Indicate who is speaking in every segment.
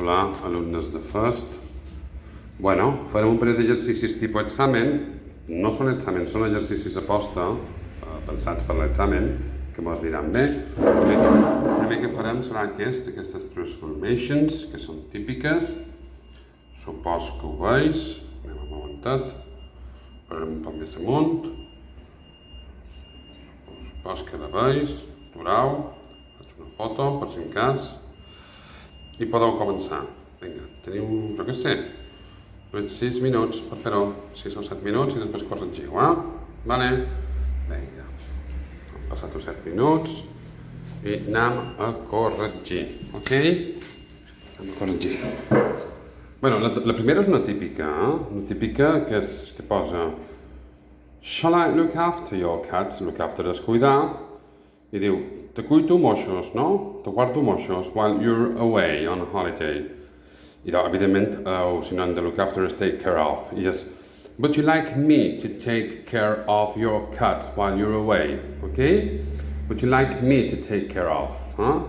Speaker 1: Hola, alumnes de First. Bueno, farem un parell d'exercicis tipus examen. No són exàmens, són exercicis a posta, pensats per l'examen, que mos aniran bé. El primer que farem serà aquestes transformations, que són típiques. Supos que ho veus. Anem un momentet. Parem un poc més amunt. Supos que la veus. Aturau. Faig una foto, per si en cas. I podeu començar. Vinga, teniu, jo què sé, 6 minuts per fer-ho, 6 o 7 minuts i després corregiu, Vale? Vinga, hem passat els 7 minuts i anem a corregir, ok? Anem a corregir. Bueno, la primera és una típica que posa Shall I look after your cats? Look after és cuidar. I diu, te cuido moixos, no? Te guardo moixos while you're away on holiday. I evidentment, el sinònim de look after és take care of. I és, would you like me to take care of your cats while you're away? Okay? Would you like me to take care of?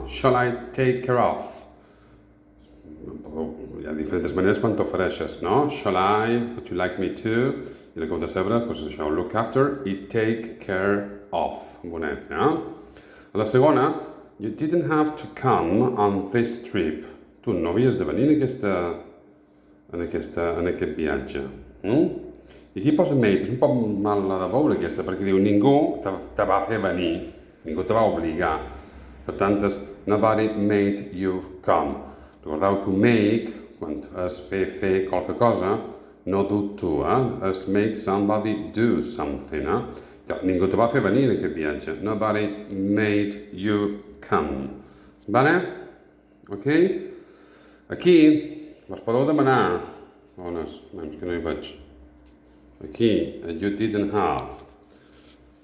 Speaker 1: Shall I take care of? Hi ha diferents maneres quan t'ofereixes, no? Shall I? Would you like me to? I la que heu de saber, doncs això, look after i take care of, amb una F, A la segona, you didn't have to come on this trip. Tu no havies de venir en aquest viatge. I aquí posa made, és un poc mal de veure aquesta, perquè diu ningú te va fer venir, ningú te va obligar. Per tant, és nobody made you come. Recordeu que make, quan és fer qualque cosa, no do tu, és make somebody do something, Ningú te va fer venir en aquest viatge. Nobody made you come. Vale? Ok? Aquí us podeu demanar... On és? Que no hi veig. Aquí, you didn't have.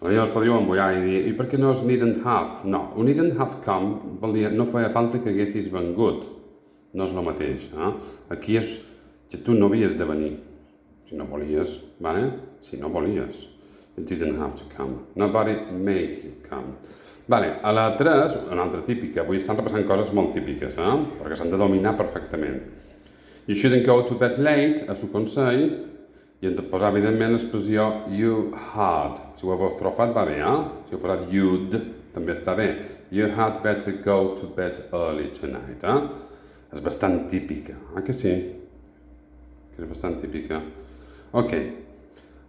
Speaker 1: Llavors podríeu embullar i dir, i per què no és needn't have? No, un needn't have come vol dir no feia falta que haguessis vengut. No és el mateix. Aquí és que tu no havies de venir. Si no volies, vale? Si no volies. You didn't have to come. Nobody made you come. Vale, a la 3, una altra típica. Avui estan repassant coses molt típiques, perquè s'han de dominar perfectament. You shouldn't go to bed late, és un consell, i hem de posar, evidentment, l'expressió you had. Si ho heu estrofat, va bé, Si heu posat you'd, també està bé. You had better go to bed early tonight, És bastant típica, que sí? Que és bastant típica. Ok.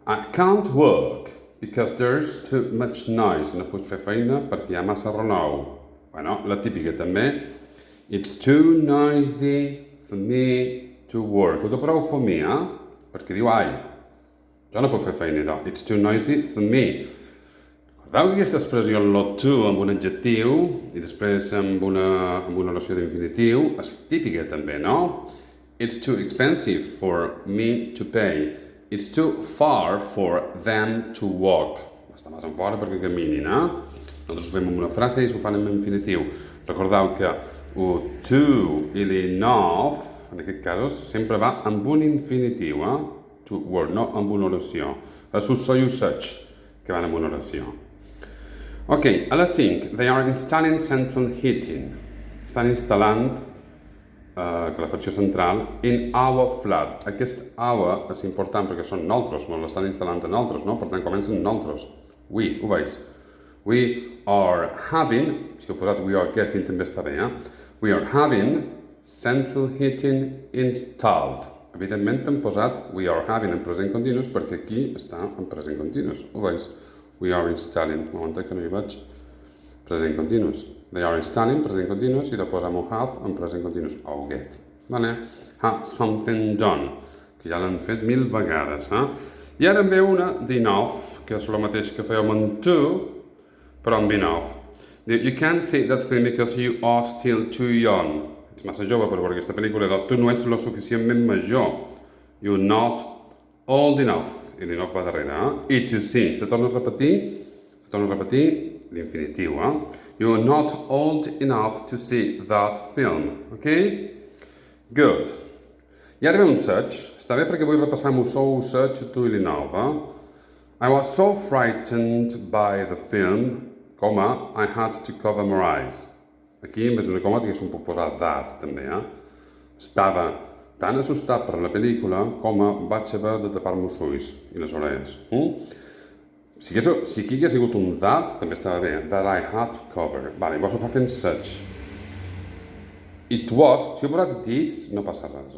Speaker 1: I can't work because there's too much noise. No puc fer feina perquè hi ha massa renou. Bueno, la típica també. It's too noisy for me to work. Ho prou for me, Perquè diu ai. Jo no puc fer feina, no. It's too noisy for me. Recordeu que aquesta expressió en lo to amb un adjectiu i després amb una oració d'infinitiu és típica també, no? It's too expensive for me to pay. It's too far for them to walk. Està massa fora perquè caminin, Nosaltres ho fem amb una frase i s'ho fan amb infinitiu. Recordeu que el to i l'enough, en aquest cas, sempre va amb un infinitiu, To work, no amb una oració. És el so i el such, que van amb una oració. Ok, a la 5. They are installing central heating. Estan instal·lant que la facció central, in our flat. Aquest our és important perquè són nosaltres, no l'estan instal·lant a nosaltres, no? Per tant, comencen nosaltres. We, ho veus? We are having, si heu posat we are getting també està bé, We are having central heating installed. Evidentment hem posat we are having en present continuous perquè aquí està en present continuous. Ho veus? We are installing. Un moment que no hi veig. Present continuous. They are installing, present continuous, i després amb have en present continuous, o get. Vale? Have something done, que ja l'han fet 1000 vegades, I ara en ve una d'enough, que és el mateix que fèiem en to, però amb enough. You can't see that film because you are still too young. Ets massa jove per veure aquesta pel·lícula, tu no ets lo suficientment major. You're not old enough. I l'enough va darrere, I to see. Se torna a repetir, l'infinitiu, You're not old enough to see that film, ok? Good. I ara ve un such. Està bé perquè vull repassar amb el so, el such, tu i l'enough, I was so frightened by the film, I had to cover my eyes. Aquí, en vez d'una coma, un puc posar that, també, Estava tan assustat per la pel·lícula com vaig haver de tapar-me els ulls i les orelles. Si aquí hagués sigut un that, també estava bé. That I had to cover. Vale, llavors ho fa fent such. It was, si he posat this, no passa res,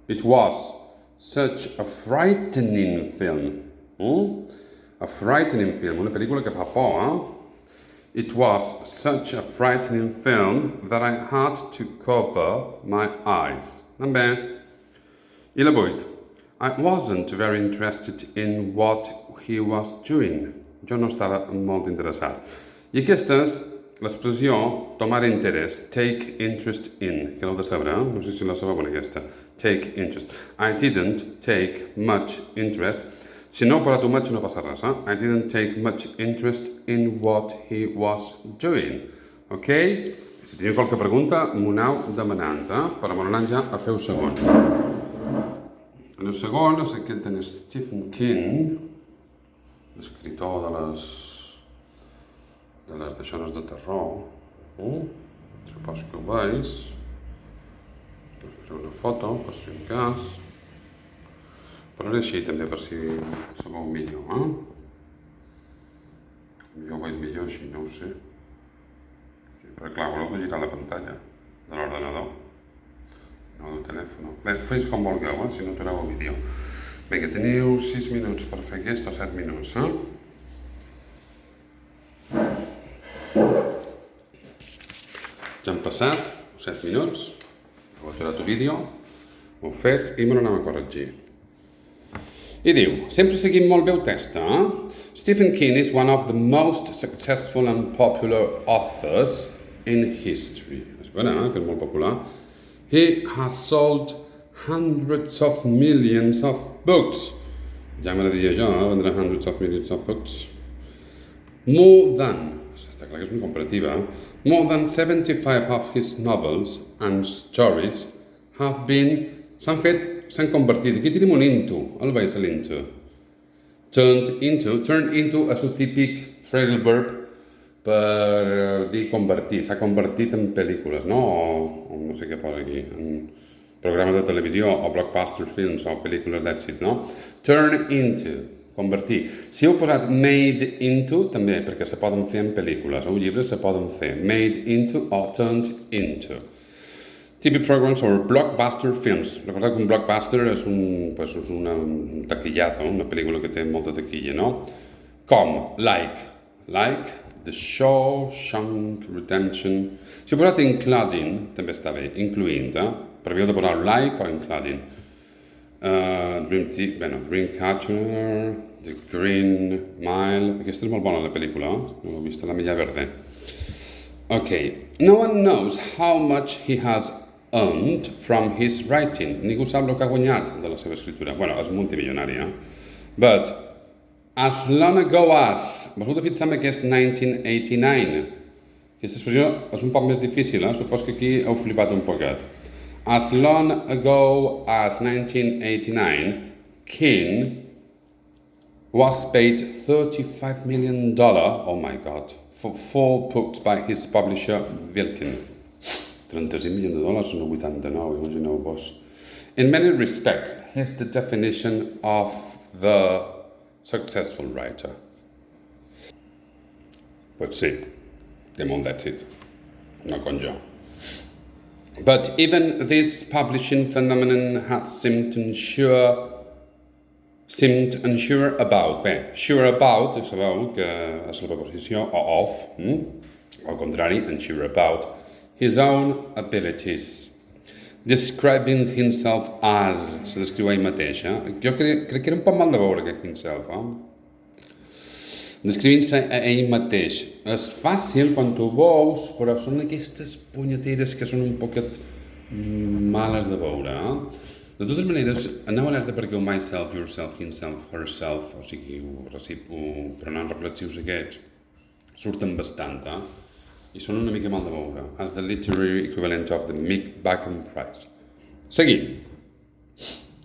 Speaker 1: It was such a frightening film. A frightening film, una pel·lícula que fa por, It was such a frightening film that I had to cover my eyes. També. I la 8. I wasn't very interested in what he was doing. Jo no estava molt interessat. I aquesta és l'expressió tomar interès, take interest in, que l'heu de saber, no sé si la sabeu aquesta. Take interest. I didn't take much interest. Si no heu posat un much no passa res, I didn't take much interest in what he was doing. Ok? Si teniu qualque pregunta, m'ho aneu demanant, però m'ho ja a fer el segon. En el segon és aquest d'en Stephen King, l'escriptor de les deixones de terror. Supos que ho veus. Faré una foto, per si en cas. Però ara així també, per si sabeu millor, Jo ho veig millor així, no ho sé. Però clar, voleu de girar la pantalla de l'ordenador, no del telèfon. Bé, fes com vulgueu, si no atureu el vídeo. Vinga, teniu 6 minuts per fer aquest o 7 minuts, Ja han passat 7 minuts, heu aturat el vídeo, ho heu fet i me l'anam a corregir. I diu, sempre seguim molt bé el text, Stephen King is one of the most successful and popular authors in history. És veritat, que és molt popular. He has sold hundreds of millions of books. Ja m'agradaria jo, vendre hundreds of millions of books. More than, està clar que és una comparativa, more than 75 of his novels and stories s'han convertit. Aquí tenim un into, el veus l'into. Turned into és el típic phrasal verb per dir convertir, s'ha convertit en pel·lícules, o no sé què posa aquí, en programes de televisió o blockbuster films o pel·lícules d'èxit, Turn into, convertir. Si heu posat made into, també, perquè se poden fer en pel·lícules, o llibres se poden fer made into o turned into. TV programs o blockbuster films. Recordeu que un blockbuster és un taquillazo, una pel·lícula que té molta taquilla, Com? Like, The Shawshank Redemption. Si heu posat including, també està bé, incloent, però havíeu de posar like o including. Dreamcatcher, The Green Mile. Aquesta és molt bona, la pel·lícula, no l'heu vist, La Milla Verde. Okay. No one knows how much he has earned from his writing. Ningú sap el que ha guanyat de la seva escriptura. Bueno, és multimilionari, But, as long ago as... Vos heu de fixar en aquest 1989. Aquesta expressió és un poc més difícil, Supos que aquí heu flipat un poquet. As long ago as 1989, King was paid $35 million, oh my god, for 4 books by his publisher Wilkin. $35 milions en el 89, imagineu-vos. In many respects, here's the definition of the successful writer. Pues sí, té molt d'èxit, no com jo. But even this publishing phenomenon has seemed unsure about. Bé, sure about, sabeu que és la preposició of, al contrari, unsure about his own abilities. Describing himself as, se descriu ell mateix. Jo crec que era un poc mal de veure aquest himself. Descrivint-se a ell mateix. És fàcil quan tu veus, però són aquestes punyeteres que són un poquet males de veure. De totes maneres, aneu alerta perquè el myself, yourself, himself, herself, o sigui, pronoms reflexius aquests, surten bastant, i són una mica mal de veure, as the literary equivalent of the mic back and phrase. Seguim.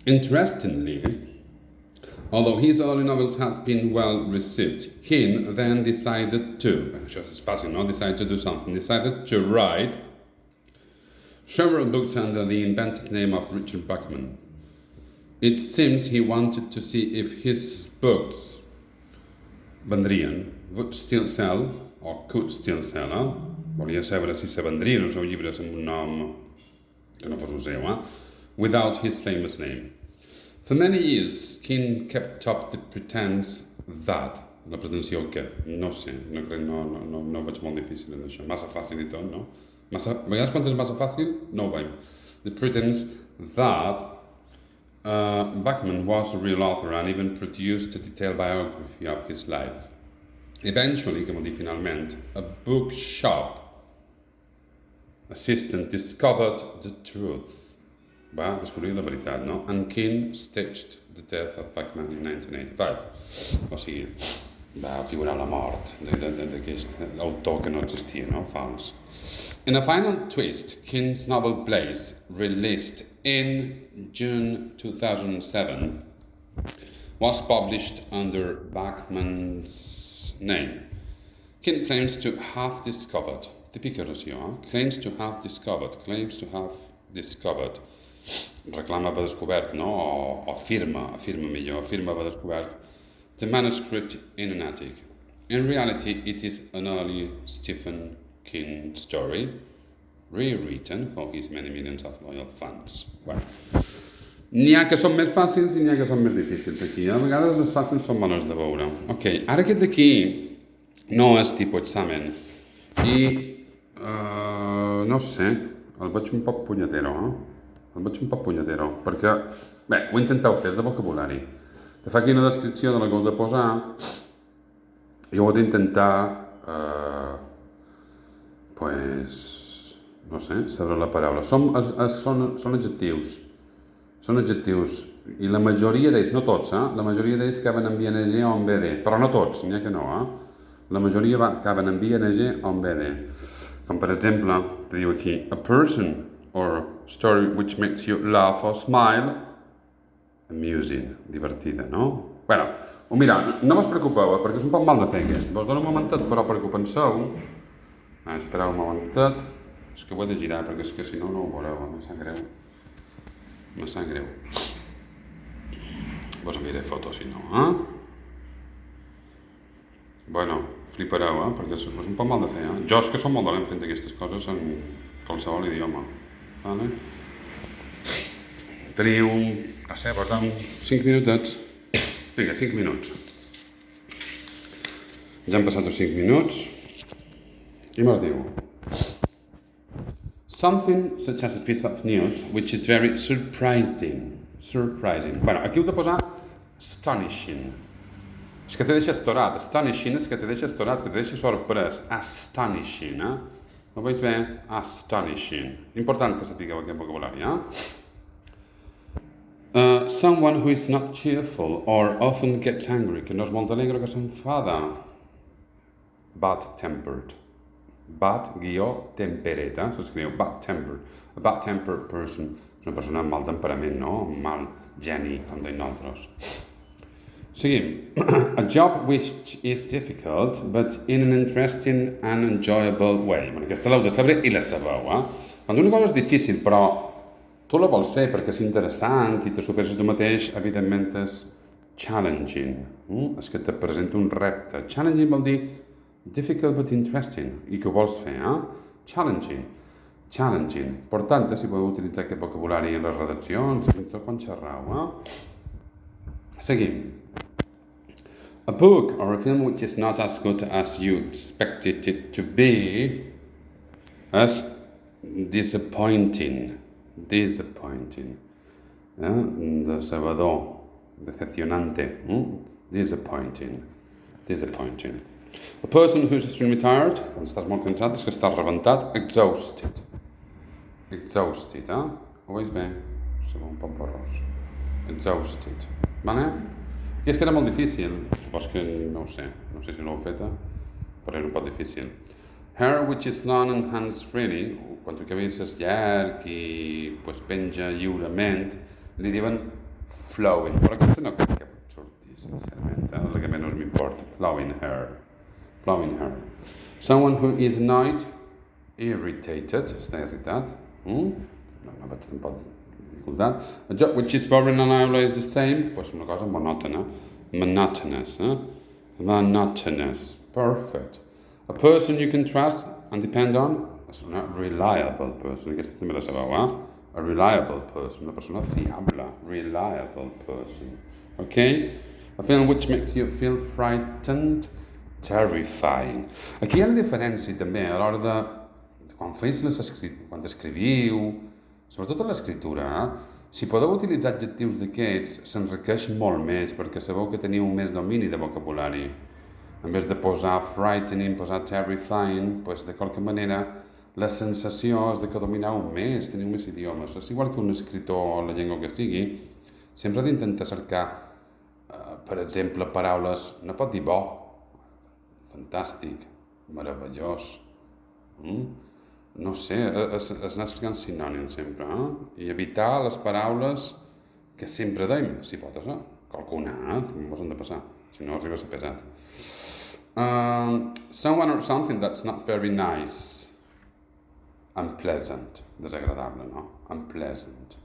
Speaker 1: Interestingly, although his early novels had been well received, King then decided to, això és fàcil, decided to do something, decided to write several books under the invented name of Richard Bachman. It seems he wanted to see if his books vendrien, would still sell, or could still sell, volia saber si se vendrien els seus llibres amb un nom que no fos el seu, without his famous name. For many years, King kept up the pretense that, la pretensió que, no sé, no ho veig molt difícil en això, massa fàcil i tot, no? A vegades quan és massa fàcil, no ho veig. The pretense that Bachman was a real author and even produced a detailed biography of his life. Eventually, que vol dir finalment, a bookshop assistant discovered the truth. Va descobrir la veritat, no? And King staged the death of Bachman in 1985. O sigui, va figurar la mort d'aquest autor que no existia, no? Fals. In a final twist, King's novel Blaze, released in June 2007, was published under Bachman's name. King claims to have discovered, típica oració, claims to have discovered, reclama haver descobert, no? O afirma haver descobert the manuscript in an attic. In reality, it is an early Stephen King story, rewritten for his many millions of loyal fans. Bueno, n'hi ha que són més fàcils i n'hi ha que són més difícils aquí. A vegades les fàcils són bones de veure. Ok, ara aquest d'aquí no és tipus examen i no sé, el veig un poc punyetero, perquè, bé, ho intenteu fer, és de vocabulari. Te fa aquí una descripció de la que heu de posar i heu d'intentar, no sé, saber la paraula. Són adjectius. Són adjectius. I la majoria d'ells, no tots, la majoria d'ells caben en ing o en bd, però no tots, n'hi ha que no, La majoria caben en ing o en bd. Com per exemple, te diu aquí, a person or story which makes you laugh or smile, amusing, divertida, no? Bueno, mira, no vos preocupeu, perquè és un poc mal de fer aquest. Vos dono un momentet, però perquè ho penseu. Espereu un momentet. És que ho he de girar, perquè és que si no, no ho veureu. Me sap greu. Vos enviaré fotos, si no, Bueno, flipareu, perquè és un poc mal de fer, Jo és que som molt dolent fent aquestes coses en qualsevol idioma. Vale? Teniu, no sé, portem 5 minutets. Vinga, 5 minuts. Ja han passat els 5 minuts. I mos diu something such as a piece of news which is very surprising. Bueno, aquí heu de posar astonishing. És que te deixa estorat. Astonishing és que te deixa estorat, que te deixa sorprès. Astonishing, Ho veig bé? Astonishing. Important que sapigueu aquest vocabulari, Someone who is not cheerful or often gets angry, que no és molt alegre, que s'enfada. Bad-tempered. Bad-tempered, s'escriu bad-tempered. A bad-tempered person és una persona amb mal temperament, no? Amb mal geni, com deim nosaltres. Seguim. A job which is difficult, but in an interesting and enjoyable way. Bueno, aquesta l'heu de saber i la sabeu, Quan una cosa és difícil, però tu la vols fer perquè és interessant i te superes tu mateix, evidentment és challenging. És que te presenta un repte. Challenging vol dir difficult but interesting, i que ho vols fer, Challenging. Per tant, si podeu utilitzar aquest vocabulari en les redaccions, fins i tot quan xerrau, Seguim. A book or a film which is not as good as you expected it to be is disappointing. Decebedor. Decepcionante. Disappointing. A person who is extremely tired, quan estàs molt cansat, és que estàs rebentat. Exhausted. Ho veus bé? Sembla un poc borrós. Exhausted. Vale? Aquesta era molt difícil. Supos que no ho sé. No sé si l'heu feta, però era un poc difícil. Hair which is long and hands freely, quan el cabell és llarg i penja lliurement, li diuen flowing. Però aquesta no crec que pot sortir, sincerament. És el que menys m'importa. Flowing hair. Someone who is annoyed, irritated, està irritat. No veig tampoc dificultat. A job which is boring and always the same, pues una cosa monòtona. Monotonous, Monotonous. Perfect. A person you can trust and depend on és una reliable person. Aquesta també la sabeu, A reliable person, una persona fiable. Reliable person. Okay? A feeling which makes you feel frightened, terrifying. Aquí hi ha la diferència també a l'hora de quan escriviu, sobretot a l'escriptura, si podeu utilitzar adjectius d'aquests, s'enriqueix molt més perquè sabeu que teniu més domini de vocabulari. En vez de posar frightening, posar terrifying, doncs de qualque manera la sensació és de que domineu més, teniu més idiomes. És igual que un escriptor, la llengua que sigui, sempre ha d'intentar cercar, per exemple, paraules, no pot dir bo, fantàstic, meravellós, no sé, és anar cercant sinònims sempre, i evitar les paraules que sempre deim, si pot ser, qualcuna, també mos han de passar, si no arriba a ser pesat. Someone or something that's not very nice. Unpleasant, desagradable, no? Unpleasant.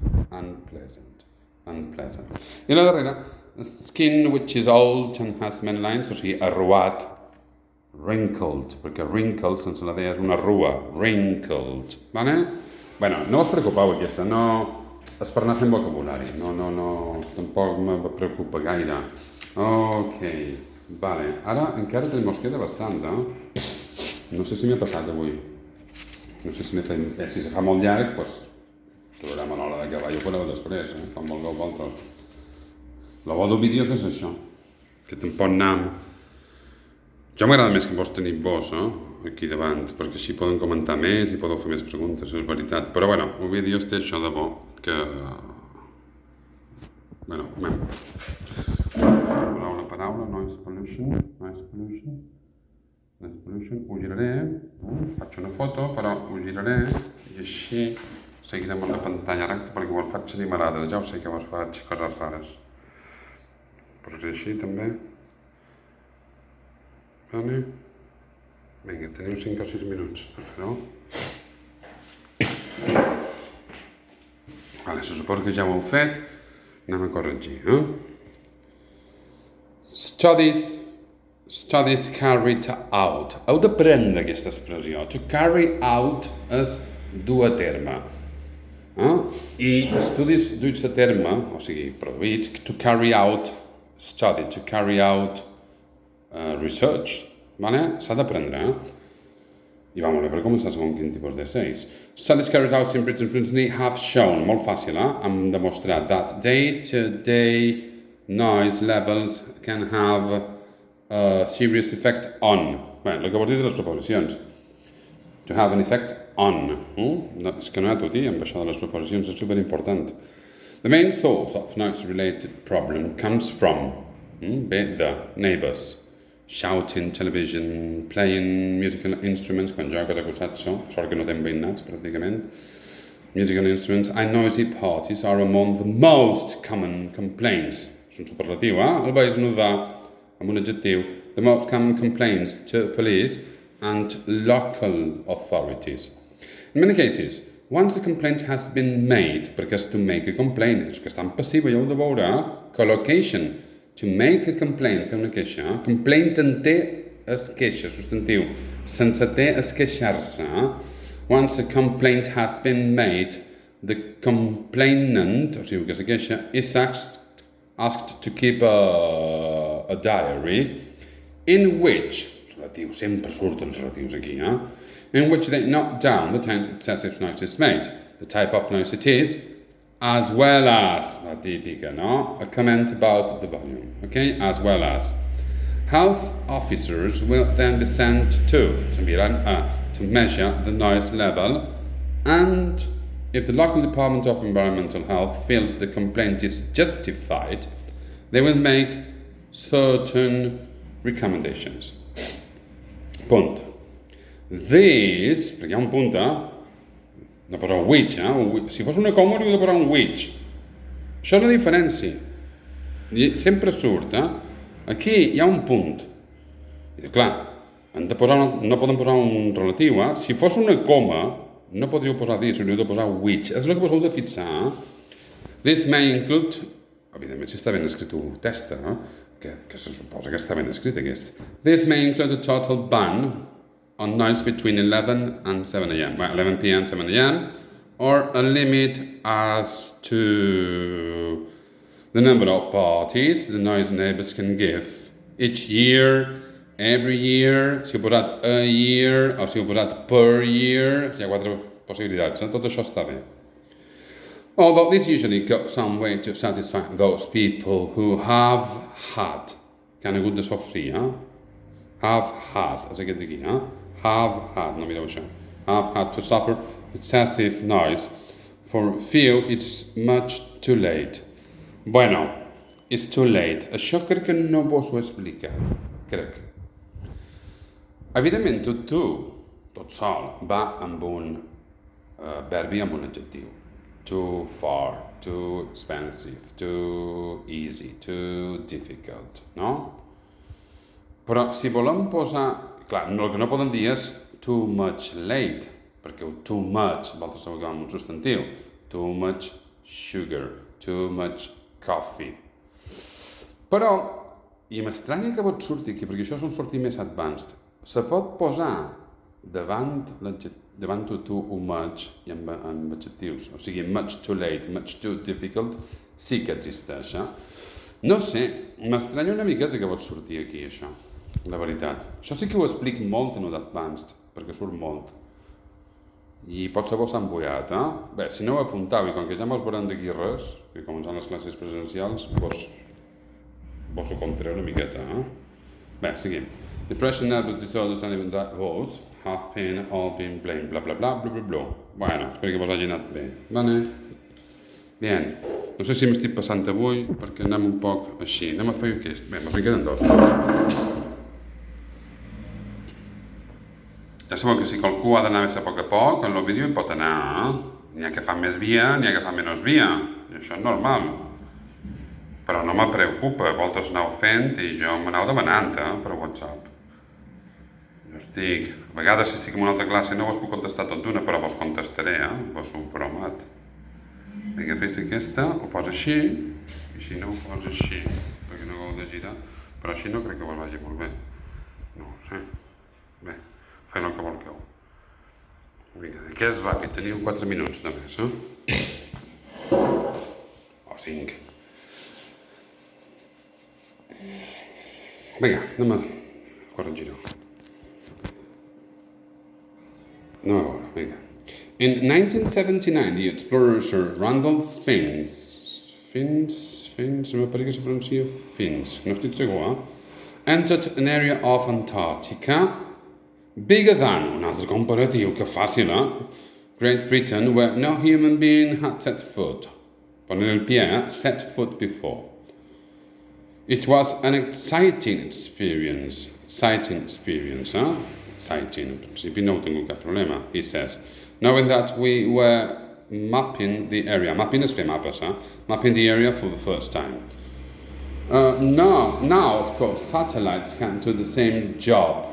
Speaker 1: I la darrera, skin which is old and has many lines, o sigui, arruat, wrinkled, perquè wrinkled sense la D és una rua, wrinkled, vale? Bueno, no us preocupeu aquesta, no, és per anar fent vocabulari, no, tampoc me preocupa gaire. Ok, vale, ara encara mos queda bastant, No sé si m'ha passat avui. No sé si si se fa molt llarg, doncs trobarem a l'hora d'acabar. Jo ho fareu després, com vulgueu vosaltres. El bo dels vídeos és això, que tampoc anem... Jo m'agrada més que vos teniu vos, aquí davant, perquè així poden comentar més i podeu fer més preguntes, és veritat. Però bueno, el vídeo té això de bo, que... Bueno, anem. Una paraula, noise pollution, ho giraré, faig una foto, però ho giraré i així seguirem amb la pantalla recta perquè vos faig animalades, ja ho sé que vos faig coses rares. Però és així també. Vale. Vinga, teniu 5 o 6 minuts per fer-ho. Vale, se suposa que ja ho heu fet, anem a corregir, Studies carried out. Heu d'aprendre aquesta expressió. To carry out és dur a terme. I estudis duts a terme, o sigui, produïts, to carry out study, to carry out research. Vale? S'ha d'aprendre, I vam veure per començar segons quin tipus d'essays. Studies carried out in Britain have shown, molt fàcil, hem demostrat that day-to-day noise levels can have a serious effect on. Bé, el que vols dir de les preposicions. To have an effect on. No, és que no hi ha tot amb això de les preposicions, és superimportant. The main source of noise-related problem comes from the neighbors. Shouting, television, playing musical instruments, quan jo que d'acusat sort que no tenim veïnats, pràcticament. Musical instruments and noisy parties are among the most common complaints. És un superlatiu, El vaig nodar amb un adjectiu. The most common complaints to police and local authorities. In many cases, once a complaint has been made, perquè és to make a complaint, és que està en passiva, ja ho de veure, collocation, to make a complaint, fer una queixa. Complaint en té es queixa, substantiu. Sense té es queixar-se. Once a complaint has been made, the complainant, o sigui que se queixa, is asked to keep a diary in which, relatiu, sempre surten relatius aquí, in which they note down the time excessive noise is made, the type of noise it is, as well as, la típica, a comment about the volume, okay, as well as. Health officers will then be sent to measure the noise level, and if the local Department of Environmental Health feels the complaint is justified, they will make certain recommendations. Punt. These, perquè hi ha un punt, de posar un which, si fos una coma hauríeu de posar un which. Això és la diferència. I sempre surt, Aquí hi ha un punt. I clar, no podem posar un relatiu, Si fos una coma, No podríeu posar this, hauríeu de posar which. És el que vos heu de fixar. This may include... Evidentment, si està ben escrit el text, no? Que se suposa que està ben escrit aquest. This may include a total ban on noise between 11 and 7 a.m. Well, 11 p.m., 7 a.m. Or a limit as to the number of parties the noise neighbors can give each year, every year, si heu posat a year o si heu posat per year, hi ha 4 possibilitats, tot això està bé. Although this usually goes some way to satisfy those people who have had, que han hagut de sofrir, have had, és aquest d'aquí, have had, no mireu això, have had to suffer excessive noise, for few it's much too late. Bueno, it's too late. Això crec que no vos ho he explicat, crec. Evidentment, tot sol, va amb un verbi amb un adjectiu. Too far, too expensive, too easy, too difficult, no? Però si volem posar... Clar, el que no podem dir és too much late, perquè el too much, vosaltres sabeu que va amb un substantiu. Too much sugar, too much coffee. Però, i m'estranya que pot sortir aquí, perquè això és un sortir més advanced, se pot posar davant too much i amb adjectius, o sigui, much too late, much too difficult, sí que existeix, No sé, m'estranya una miqueta que pot sortir aquí, això, la veritat. Això sí que ho explic molt en l'advanced, perquè surt molt. I potser vos s'ha embullat, Bé, si no ho apuntau, i com que ja mos veurem d'aquí res, que començant les classes presencials, vos ho contaré una miqueta, Bé, seguim. Depression nervous disorders and even that was have been all been blamed, bla bla bla, bla bla bla. Bueno, espero que vos hagi anat bé. Vale. Bien. No sé si m'estic passant avui, perquè anem un poc així. Anem a fer aquest. Bé, mos en queden dos. Ja sabeu que si qualcú ha d'anar més a poc, en el vídeo hi pot anar, N'hi ha que fan més via, n'hi ha que fan menys via. I això és normal. Però no me preocupa, vosaltres aneu fent i jo m'aneu demanant, per WhatsApp. Jo estic... A vegades, si estic en una altra classe, no vos puc contestar tot d'una, però vos contestaré, Vos ho promet. Vinga, fes aquesta, ho posa així, i si no, ho posa així, perquè no ho heu de girar. Però així no crec que vos vagi molt bé. No ho sé. Bé, fem el que vulgueu. Vinga, que és ràpid, teniu 4 minuts només, O 5. Vinga, anem a corregir-ho. No, venga. In 1979, the explorer Sir Randolph Fiennes, me parece que se pronuncia Fiennes, no estic segur, entered an area of Antarctica bigger than, un altre comparatiu, que fàcil, Great Britain, where no human being had set foot. Ponen el pie, set foot before. It was an exciting experience, Exciting, en principi no ho tinc cap problema, he says. Knowing that we were mapping the area. Mapping és fer mapes, Mapping the area for the first time. Now, of course, satellites can do the same job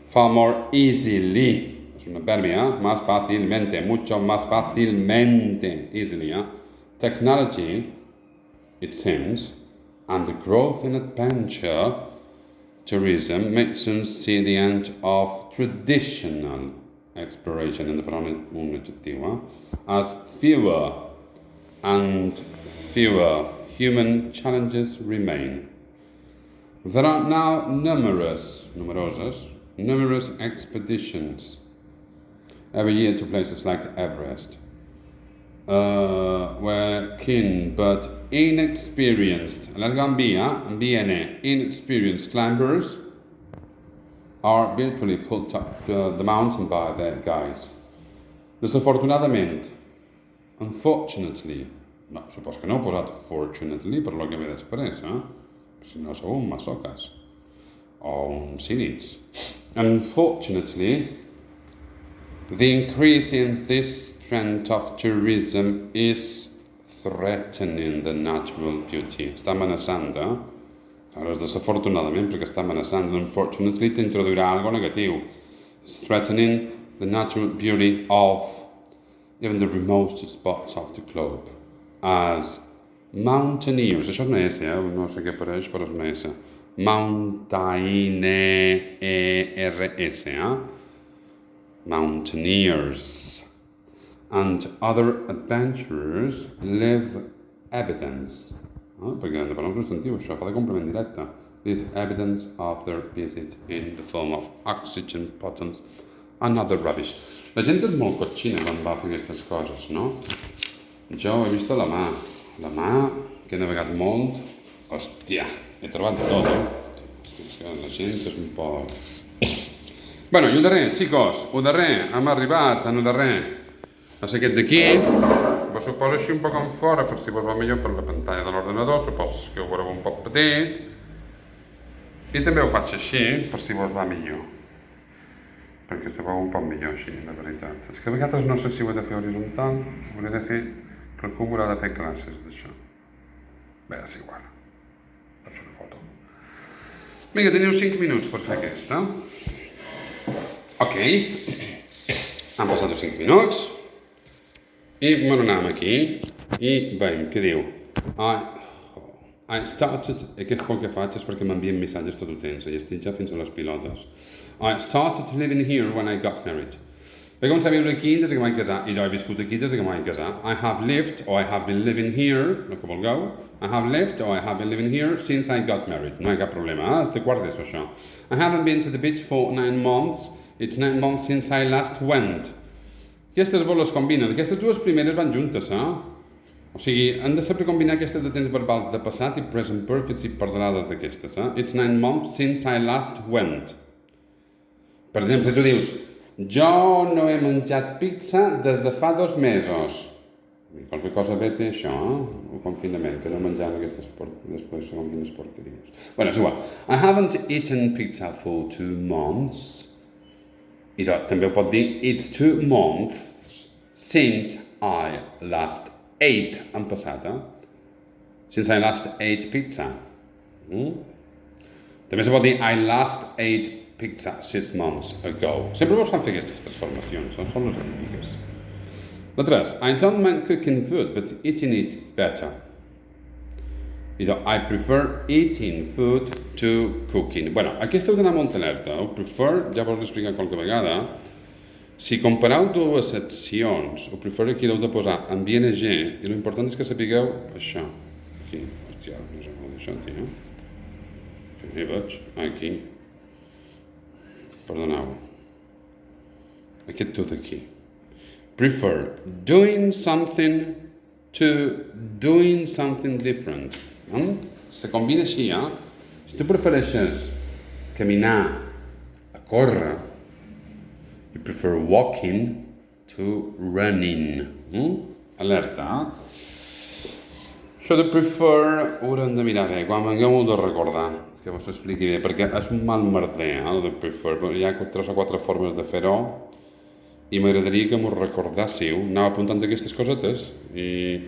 Speaker 1: far more easily. Es un verbi, Más fácilmente, mucho más fácilmente, easily, Technology, it seems, and the growth in adventure tourism makes us see the end of traditional exploration, in the un adjectiu, as fewer and fewer human challenges remain. There are now numerous expeditions every year to places like Everest, where keen but inexperienced, inexperienced climbers are virtually pulled up the mountain by their guides. Desafortunadament, unfortunately, no, supos que no heu posat fortunately per lo que ve després, si no sou un masoques o un cínics. Unfortunately, the increase in this trend of tourism is threatening the natural beauty. Està amenaçant, Aleshores, desafortunadament, perquè està amenaçant. Unfortunately, t'introduirà algo negatiu. It's threatening the natural beauty of even the remotest spots of the globe. As mountaineers, això és una S, no sé què apareix, però és una S. Mountaineers, Mountaineers. And other adventurers leave evidence. Perquè hem de parlar un substantiu, això fa de complement directe. Leave evidence of their visit in the form of oxygen bottles and other rubbish. La gent és molt cotxina quan va fer aquestes coses, no? Jo he vist la mà, que he navegat molt. Hòstia, he trobat de tot, És que la gent és un poc... Bueno, i el darrer, xicos, el darrer, hem arribat en el darrer. És aquest d'aquí, vos ho poso així un poc en fora per si vos va millor per la pantalla de l'ordenador, supos que ho veureu un poc petit. I també ho faig així, per si vos va millor. Perquè se veu un poc millor així, la veritat. És que a vegades no sé si ho he de fer horitzontal, ho he de fer, però com haurà de fer classes d'això. Bé, és igual. Faig una foto. Vinga, teniu 5 minuts per fer aquesta. Ok. Han passat els 5 minuts. I me n'anem aquí. I veiem què diu. I started, aquest col que faig és perquè m'envien missatges tot el temps, i estic ja fins a les pilotes. I started living here when I got married. Vaig començar a viure aquí des que m'he casat, i jo he viscut aquí des que m'he casat. I have lived, or I have been living here, el que vulgueu. I have lived, or I have been living here since I got married. No hi ha cap problema, te guardes això. I haven't been to the beach for 9 months. It's 9 months since I last went. Aquestes vos les combinen. Aquestes dues primeres van juntes, O sigui, han de saber combinar aquestes de temps verbals de passat i present perfect i perdonades d'aquestes, It's 9 months since I last went. Per exemple, si tu dius, jo no he menjat pizza des de fa 2 mesos. Qualque cosa bé té això, el confinament, que no menjant aquestes després segons quines porqueries. Bueno, és igual. I haven't eaten pizza for 2 months. I també ho pot dir, it's 2 months since I last ate en passat, Since I last ate pizza. També se pot dir I last ate pizza 6 months ago. Sempre vos fan fer aquestes transformacions, són les típiques. La 3. I don't mind cooking food, but eating it's better. I prefer eating food to cooking. Bueno, aquí esteu d'anar molt alerta. El prefer, ja vos l'he explicat qualque vegada. Si compareu dues seccions, el prefer aquí l'heu de posar en ING, i l'important és que sapigueu això. Aquí, hòstia, no sé com això, tio. Que no hi veig. Aquí. Perdoneu. Aquest tot aquí. Prefer doing something to doing something different. Se combina així, Si tu prefereixes caminar a córrer, you prefer walking to running. Alerta, Això de prefer ho haurem de mirar bé, quan vingueu de recordar, que vos expliqui bé, perquè és un mal merder, el de prefer. Hi ha 3 o 4 formes de fer-ho, i m'agradaria que m'ho recordàssiu. Anava apuntant aquestes cosetes, i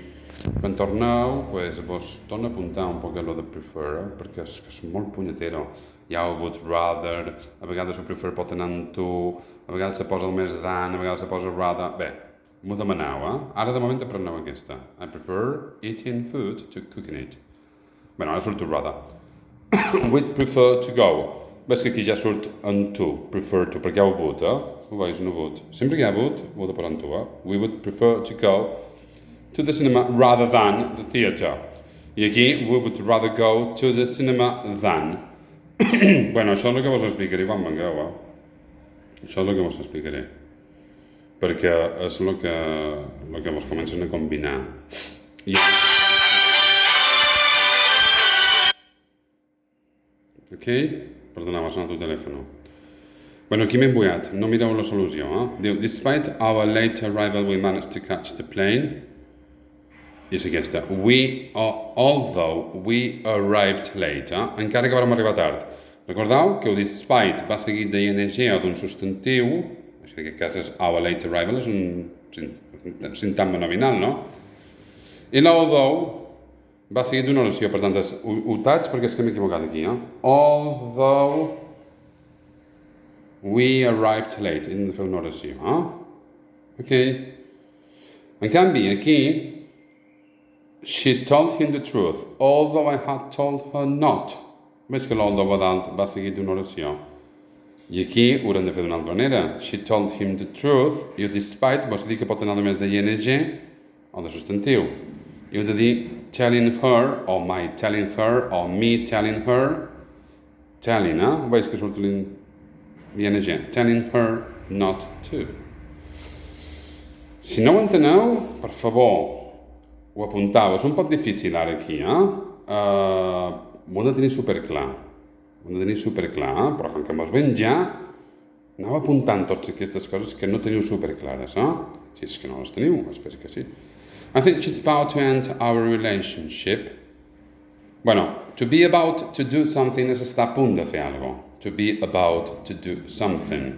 Speaker 1: quan torneu, vos torno a apuntar un poc lo de prefer, perquè és molt punyetero. Hi ha el would rather, a vegades el prefer pot anar amb tu, a vegades se posa el més than, a vegades se posa rather. Bé, m'ho demaneu, Ara de moment apreneu aquesta. I prefer eating food to cooking it. Bé, ara surt el rather. We'd prefer to go. Ves que aquí ja surt en tu, prefer to, perquè hi ha el would, Ho veus, no would. Sempre que hi ha would, ho he de posar en tu, We would prefer to go to the cinema rather than the theatre. I aquí, we would rather go to the cinema than. Bueno, això és el que vos explicaré quan vingueu, Això és el que vos explicaré. Perquè és el que vos comencen a combinar. Ok? Perdoneu, ha sonat el telèfon. Bueno, aquí m'he embullat. No mireu la solució, Diu, despite our late arrival, we managed to catch the plane. I és aquesta. Although we arrived late, encara que vam arribar tard. Recordeu que el despite va seguit d'ING o d'un substantiu, en aquest cas és our late arrival, és un sintagma nominal, no? I l'although va seguit d'una oració, per tant, ho taig perquè és que m'he equivocat aquí, Although We arrived late. I hem de fer una oració, Ok? En canvi, aquí, she told him the truth, although I had told her not. Ves que l'although a dalt va seguit d'una oració. I aquí ho haurem de fer d'una altra manera. She told him the truth, i el despite vols dir que pot anar només de ING o de substantiu. I hem de dir telling her, o my telling her, o me telling her. Telling, Veus que surt l'ING. Telling her not to. Si no ho enteneu, per favor, ho apuntau. És un poc difícil ara aquí, ho hem de tenir superclar. Però com que mos ven ja, aneu apuntant totes aquestes coses que no teniu superclares, Si és que no les teniu, espero que sí. I think she's about to end our relationship. Bueno, to be about to do something és estar a punt de fer alguna cosa. To be about to do something.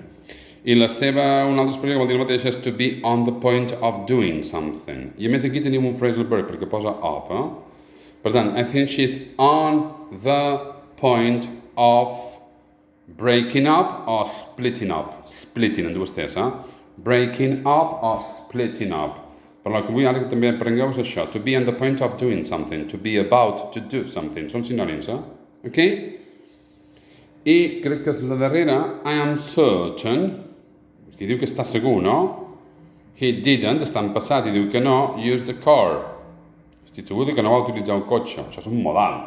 Speaker 1: I la seva, una altra expressió que vol dir el mateix és to be on the point of doing something. I a més aquí tenim un phrasal verb perquè posa up, Per tant, I think she's on the point of breaking up or splitting up. Splitting en dues T's, Breaking up or splitting up. Però el que vull ara que també aprengueu és això. To be on the point of doing something. To be about to do something. Són sinònims, Ok? I crec que és la darrera. I am certain. Qui diu que està segur, no? He didn't, està en passat i diu que no. Use the car. Estic segur que no va utilitzar un cotxe. Això és un modal.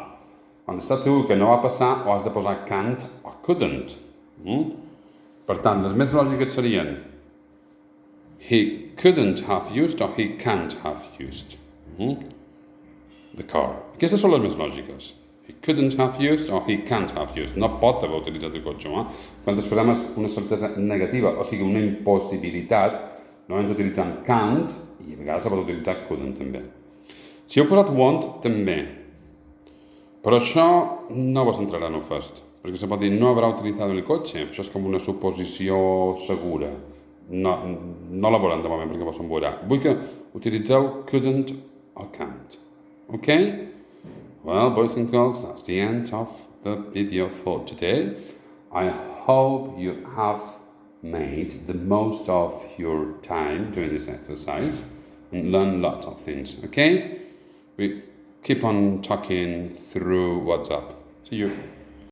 Speaker 1: Quan estàs segur que no va passar, o has de posar can't o couldn't. Per tant, les més lògiques serien he couldn't have used or he can't have used the car. Aquestes són les més lògiques. He couldn't have used or he can't have used. No pot haver utilitzat el cotxe, Quan expressem una certesa negativa, o sigui, una impossibilitat, normalment utilitzem can't i a vegades se pot utilitzar couldn't també. Si heu posat won't, també. Però això no vos entrarà en el first, perquè se pot dir no haurà utilitzat el cotxe, això és com una suposició segura. No la veurem de moment perquè vos en veurà. Vull que utilitzeu couldn't or can't. Ok? Well, boys and girls, that's the end of the video for today. I hope you have made the most of your time doing this exercise and learn lots of things, okay? We keep on talking through WhatsApp. See you.